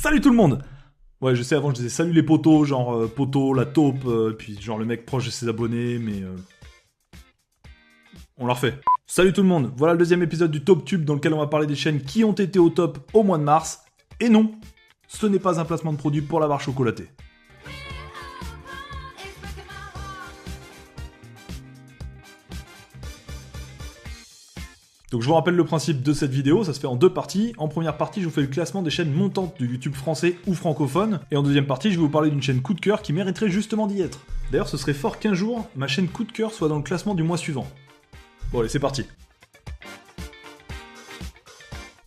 Salut tout le monde! Ouais, je sais, avant je disais salut les potos, genre potos, la taupe, puis genre le mec proche de ses abonnés, mais... On leur fait. Salut tout le monde, voilà le deuxième épisode du Top Tube dans lequel on va parler des chaînes qui ont été au top au mois de mars. Et non, ce n'est pas un placement de produit pour la barre chocolatée. Donc je vous rappelle le principe de cette vidéo, ça se fait en deux parties. En première partie, je vous fais le classement des chaînes montantes du YouTube français ou francophone. Et en deuxième partie, je vais vous parler d'une chaîne coup de cœur qui mériterait justement d'y être. D'ailleurs, ce serait fort qu'un jour, ma chaîne coup de cœur soit dans le classement du mois suivant. Bon allez, c'est parti.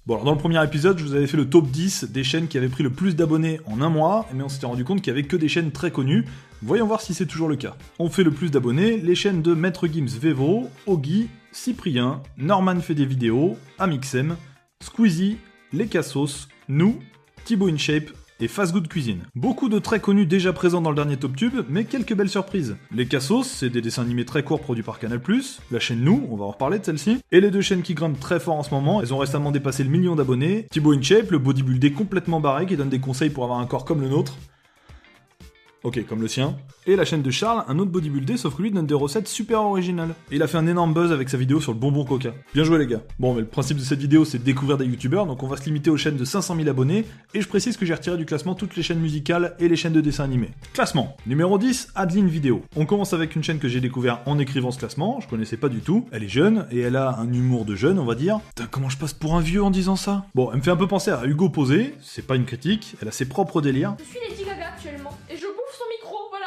Bon alors dans le premier épisode, je vous avais fait le top 10 des chaînes qui avaient pris le plus d'abonnés en un mois, mais on s'était rendu compte qu'il n'y avait que des chaînes très connues. Voyons voir si c'est toujours le cas. On fait le plus d'abonnés, les chaînes de Maître Gims Vevo, Ogi, Cyprien, Norman fait des vidéos, Amixem, Squeezie, Les Cassos, nous, Thibaut InShape et Fast Good Cuisine. Beaucoup de très connus déjà présents dans le dernier Top Tube, mais quelques belles surprises. Les Cassos, c'est des dessins animés très courts produits par Canal+, la chaîne Nous, on va en reparler de celle-ci, et les deux chaînes qui grimpent très fort en ce moment, elles ont récemment dépassé le 1 million d'abonnés, Thibaut InShape, le bodybuildé complètement barré qui donne des conseils pour avoir un corps comme le nôtre, ok, comme le sien. Et la chaîne de Charles, un autre bodybuildé, sauf que lui donne des recettes super originales. Et il a fait un énorme buzz avec sa vidéo sur le bonbon coca. Bien joué les gars. Bon, mais le principe de cette vidéo, c'est de découvrir des youtubeurs, donc on va se limiter aux chaînes de 500 000 abonnés, et je précise que j'ai retiré du classement toutes les chaînes musicales et les chaînes de dessins animés. Classement. Numéro 10, Adeline Vidéo. On commence avec une chaîne que j'ai découvert en écrivant ce classement, je connaissais pas du tout. Elle est jeune, et elle a un humour de jeune, on va dire. Putain, comment je passe pour un vieux en disant ça? Bon, elle me fait un peu penser à Hugo Posé, c'est pas une critique, elle a ses propres délires. Je suis Lady Gaga actuellement, et je bouffe son micro, voilà.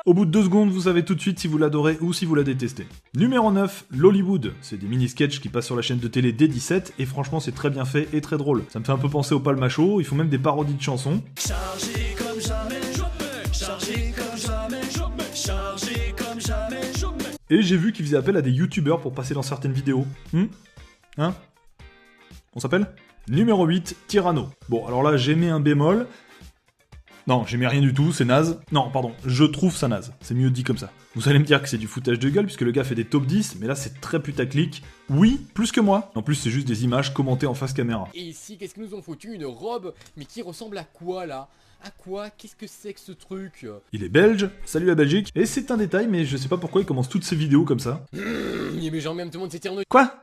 Au bout de 2 secondes, vous savez tout de suite si vous l'adorez ou si vous la détestez. Numéro 9, Lollywood. C'est des mini-sketchs qui passent sur la chaîne de télé dès 17 et franchement c'est très bien fait et très drôle. Ça me fait un peu penser au Palmacho, ils font même des parodies de chansons. Chargé comme jamais, chargé comme jamais, chargé comme jamais. Et j'ai vu qu'ils faisaient appel à des youtubeurs pour passer dans certaines vidéos. Hein? On s'appelle? Numéro 8, Tyranno. Bon alors là j'ai mis un bémol. Non, j'aimais rien du tout, c'est naze. Non, pardon, je trouve ça naze. C'est mieux dit comme ça. Vous allez me dire que c'est du foutage de gueule, puisque le gars fait des top 10, mais là c'est très putaclic. Oui, plus que moi. En plus, c'est juste des images commentées en face caméra. Et ici, qu'est-ce qu'ils nous ont foutu? Une robe? Mais qui ressemble à quoi, là? À quoi? Qu'est-ce que c'est que ce truc? Il est belge, salut la Belgique. Et c'est un détail, mais je sais pas pourquoi il commence toutes ses vidéos comme ça. Mais genre, même tout le monde s'éternue. Quoi?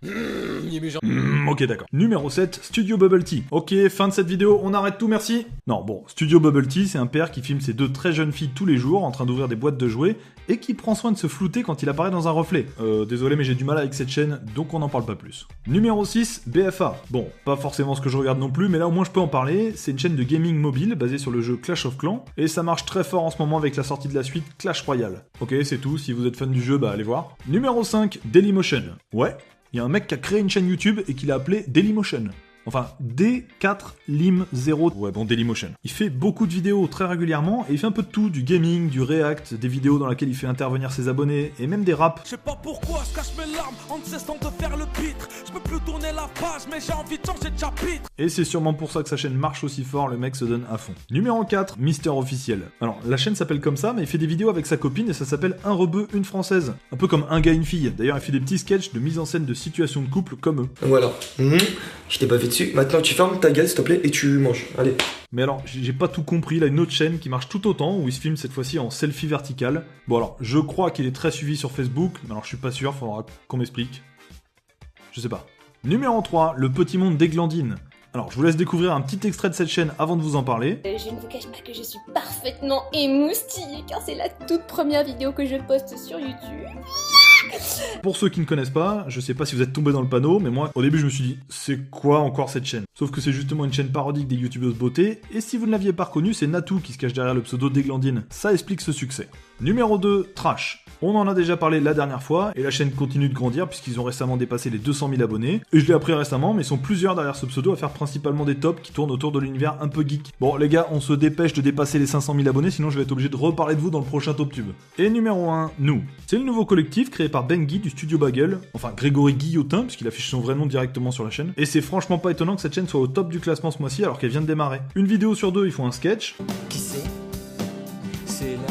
Mais genre... Ok d'accord. Numéro 7, Studio Bubble Tea. Ok, fin de cette vidéo, on arrête tout, merci. Non, bon, Studio Bubble Tea, c'est un père qui filme ses deux très jeunes filles tous les jours en train d'ouvrir des boîtes de jouets et qui prend soin de se flouter quand il apparaît dans un reflet. Désolé mais j'ai du mal avec cette chaîne, donc on n'en parle pas plus. Numéro 6, BFA. Bon, pas forcément ce que je regarde non plus, mais là au moins je peux en parler. C'est une chaîne de gaming mobile basée sur le jeu Clash of Clans, et ça marche très fort en ce moment avec la sortie de la suite Clash Royale. Ok, c'est tout, si vous êtes fan du jeu, bah allez voir. Numéro 5, Dailymotion. Ouais, il y a un mec qui a créé une chaîne YouTube et qui l'a appelée Dailymotion. Enfin, D4Lim0. Ouais, bon, Dailymotion. Il fait beaucoup de vidéos très régulièrement et il fait un peu de tout, du gaming, du react, des vidéos dans lesquelles il fait intervenir ses abonnés et même des raps. Je sais pas pourquoi je cache mes larmes en ne cessant de faire le pitre. Je peux plus tourner la page, mais j'ai envie de changer de chapitre. Et c'est sûrement pour ça que sa chaîne marche aussi fort, le mec se donne à fond. Numéro 4, Mister Officiel. Alors, la chaîne s'appelle comme ça, mais il fait des vidéos avec sa copine et ça s'appelle Un rebeu, une française. Un peu comme un gars, une fille. D'ailleurs, il fait des petits sketchs de mise en scène de situations de couple comme eux. Voilà. Je t'ai pas fait dessus. Maintenant, tu fermes ta gueule, s'il te plaît, et tu manges. Allez. Mais alors, j'ai pas tout compris, il a une autre chaîne qui marche tout autant, où il se filme cette fois-ci en selfie vertical. Bon alors, je crois qu'il est très suivi sur Facebook, mais alors je suis pas sûr, faudra qu'on m'explique. Je sais pas. Numéro 3, le petit monde d'Eglandine. Alors, je vous laisse découvrir un petit extrait de cette chaîne avant de vous en parler. Je ne vous cache pas que je suis parfaitement émoustillée, car c'est la toute première vidéo que je poste sur YouTube. Pour ceux qui ne connaissent pas, je sais pas si vous êtes tombé dans le panneau, mais moi, au début, je me suis dit, c'est quoi encore cette chaîne? Sauf que c'est justement une chaîne parodique des youtubeuses beauté, et si vous ne l'aviez pas reconnu, c'est Natou qui se cache derrière le pseudo d'Eglandine. Ça explique ce succès. Numéro 2, Trash. On en a déjà parlé la dernière fois, et la chaîne continue de grandir puisqu'ils ont récemment dépassé les 200 000 abonnés. Et je l'ai appris récemment, mais ils sont plusieurs derrière ce pseudo à faire principalement des tops qui tournent autour de l'univers un peu geek. Bon les gars, on se dépêche de dépasser les 500 000 abonnés, sinon je vais être obligé de reparler de vous dans le prochain Top Tube. Et numéro 1, nous. C'est le nouveau collectif créé par Ben Guy du studio Bagel, enfin Grégory Guillotin, puisqu'il affiche son vrai nom directement sur la chaîne. Et c'est franchement pas étonnant que cette chaîne soit au top du classement ce mois-ci alors qu'elle vient de démarrer. Une vidéo sur deux, ils font un sketch. Qui c'est? C'est l'amour.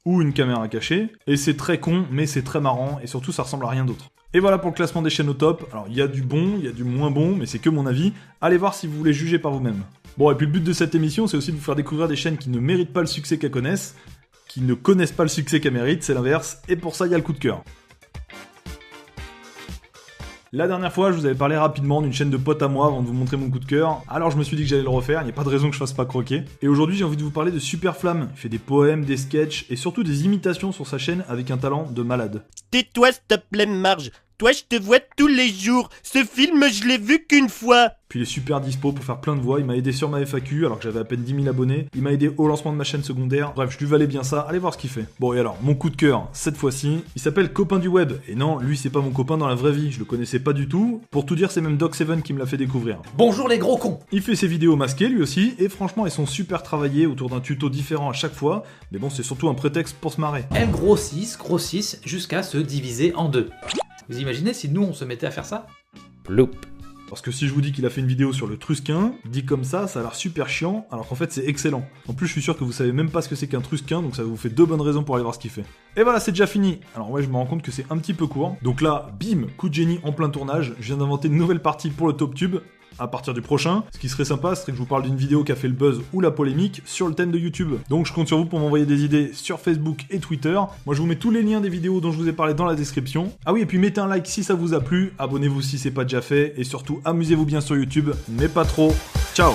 Ou une caméra cachée, et c'est très con, mais c'est très marrant, et surtout ça ressemble à rien d'autre. Et voilà pour le classement des chaînes au top. Alors il y a du bon, il y a du moins bon, mais c'est que mon avis. Allez voir si vous voulez juger par vous-même. Bon, et puis le but de cette émission, c'est aussi de vous faire découvrir des chaînes qui ne méritent pas le succès qu'elles connaissent, qui ne connaissent pas le succès qu'elles méritent, c'est l'inverse, et pour ça il y a le coup de cœur. La dernière fois, je vous avais parlé rapidement d'une chaîne de potes à moi avant de vous montrer mon coup de cœur, alors je me suis dit que j'allais le refaire, il n'y a pas de raison que je fasse pas croquer. Et aujourd'hui, j'ai envie de vous parler de Superflamme. Il fait des poèmes, des sketchs et surtout des imitations sur sa chaîne avec un talent de malade. Tais-toi, s'il te plaît, Marge. Toi, je te vois tous les jours. Ce film, je l'ai vu qu'une fois. Puis il est super dispo pour faire plein de voix, il m'a aidé sur ma FAQ alors que j'avais à peine 10 000 abonnés, il m'a aidé au lancement de ma chaîne secondaire, bref je lui valais bien ça, allez voir ce qu'il fait. Bon et alors, mon coup de cœur, cette fois-ci, il s'appelle Copain du Web, et non, lui c'est pas mon copain dans la vraie vie, je le connaissais pas du tout, pour tout dire c'est même Doc7 qui me l'a fait découvrir. Bonjour les gros cons. Il fait ses vidéos masquées lui aussi, et franchement elles sont super travaillées autour d'un tuto différent à chaque fois, mais bon c'est surtout un prétexte pour se marrer. Elles grossissent jusqu'à se diviser en deux. Vous imaginez si nous on se mettait à faire ça? Ploup. Parce que si je vous dis qu'il a fait une vidéo sur le Trusquin, dit comme ça a l'air super chiant, alors qu'en fait c'est excellent. En plus je suis sûr que vous savez même pas ce que c'est qu'un Trusquin, donc ça vous fait 2 bonnes raisons pour aller voir ce qu'il fait. Et voilà, c'est déjà fini. Alors ouais, je me rends compte que c'est un petit peu court. Donc là, bim, coup de génie en plein tournage, je viens d'inventer une nouvelle partie pour le Top Tube. À partir du prochain, ce qui serait sympa, c'est que je vous parle d'une vidéo qui a fait le buzz ou la polémique sur le thème de YouTube. Donc je compte sur vous pour m'envoyer des idées sur Facebook et Twitter. Moi je vous mets tous les liens des vidéos dont je vous ai parlé dans la description. Ah oui, et puis mettez un like si ça vous a plu, abonnez-vous si c'est pas déjà fait, et surtout amusez-vous bien sur YouTube, mais pas trop. Ciao!